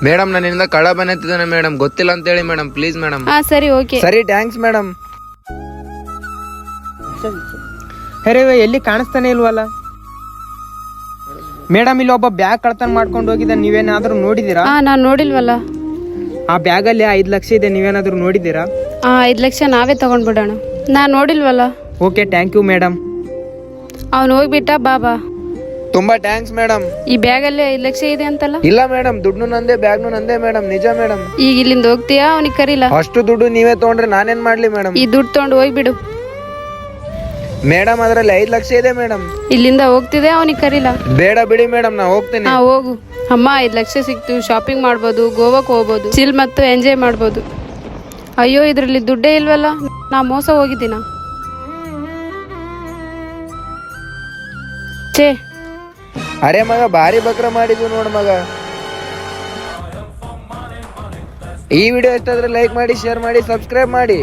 Madam ನನ್ನಿಂದ ಕಳ್ಳ ಬಂದಿದ್ದಾನೆ ಮೇಡಮ್, ಗೊತ್ತಿಲ್ಲ ಅಂತ ಹೇಳಿ ಮೇಡಮ್, ಪ್ಲೀಸ್ ಮೇಡಮ್. ಸರಿ ಓಕೆ. ಸರಿ, ಥ್ಯಾಂಕ್ಸ್ ಮೇಡಮ್. ಅರೆ ಎಲ್ಲಿ ಕಾಣಿಸ್ತಾನೆ ಇಲ್ವಲ್ಲ ಮೇಡಮ್? ಇಲ್ಲಿ ಒಬ್ಬ ಬ್ಯಾಗ್ ಕಳ್ತನ ಮಾಡ್ಕೊಂಡು ಹೋಗಿದ್ದ, ನೀವೇನಾದ್ರೂ ನೋಡಿದೀರಾ? ನಾನ್ ನೋಡಿಲ್ವಲ್ಲ. ಆ ಬ್ಯಾಗ್ ಅಲ್ಲಿ 5 ಲಕ್ಷ ಇದೆ, ನೀವೇನಾದ್ರೂ ನೋಡಿದೀರಾ? 5 ಲಕ್ಷ ನಾವೇ ತಗೊಂಡ್ಬಿಡೋಣ. ನಾನ್ ನೋಡಿಲ್ವಲ್ಲ. Okay, thank you madam. ಅವ್ನು ಹೋಗ್ಬಿಟ್ಟ. ಬಾಬಾ, ತುಂಬಾ ಥ್ಯಾಂಕ್ಸ್ ಮೇಡಮ್. ಈ ಬ್ಯಾಗ್ ಅಲ್ಲಿ 5 ಲಕ್ಷ ಇದೆ ಅಂತಲ್ಲ? ಇಲ್ಲ ಮೇಡಮ್, ದುಡ್ಡು ನಂದೇ, ಬ್ಯಾಗ್ನು ನಂದೇ ಮೇಡಮ್, ನಿಜ ಮೇಡಮ್. ಈಗ ಇಲ್ಲಿಂದ ಹೋಗ್ತೀಯಾ? ಅವನಿಗೆ ಕರೀಲ. ಅಷ್ಟು ದುಡ್ಡು ನೀವೇ ತಗೊಂಡ್ರೆ ನಾನೇನ್ ಮಾಡ್ಲಿ ಮೇಡಮ್? ಈ ದುಡ್ಡು ತಗೊಂಡು ಹೋಗ್ಬಿಡು ಮೇಡಮ್. ಅದ್ರಲ್ಲಿ 5 ಲಕ್ಷ ಇದೆ ಮೇಡಮ್. ಇಲ್ಲಿಂದ ಹೋಗ್ತಿದೆ, ಅವನಿಗೆ ಕರೀಲ. ಬೇಡ ಬಿಡಿ ಮೇಡಮ್, ನಾ ಹೋಗ್ತೇನೆ. ಹೋಗು. ಅಮ್ಮ, 5 ಲಕ್ಷ ಸಿಕ್ತು, ಶಾಪಿಂಗ್ ಮಾಡ್ಬೋದು, ಗೋವಾಕ್ ಹೋಗ್ಬೋದು, ಚಿಲ್ ಮತ್ತು ಎಂಜಾಯ್ ಮಾಡ್ಬೋದು. ಅಯ್ಯೋ, ಇದ್ರಲ್ಲಿ ದುಡ್ಡೇ ಇಲ್ವಲ್ಲ. ನಾ ಮೋಸ ಹೋಗಿದ್ದೀನ. ಛೇ. ಅರೆ ಮಗ, ಭಾರಿ ಬಕ್ರ ಮಾಡಿದ್ವು ನೋಡ್ ಮಗ. ಈ ವಿಡಿಯೋ ಇಷ್ಟಾದ್ರೆ ಲೈಕ್ ಮಾಡಿ, ಶೇರ್ ಮಾಡಿ, ಸಬ್ಸ್ಕ್ರೈಬ್ ಮಾಡಿ.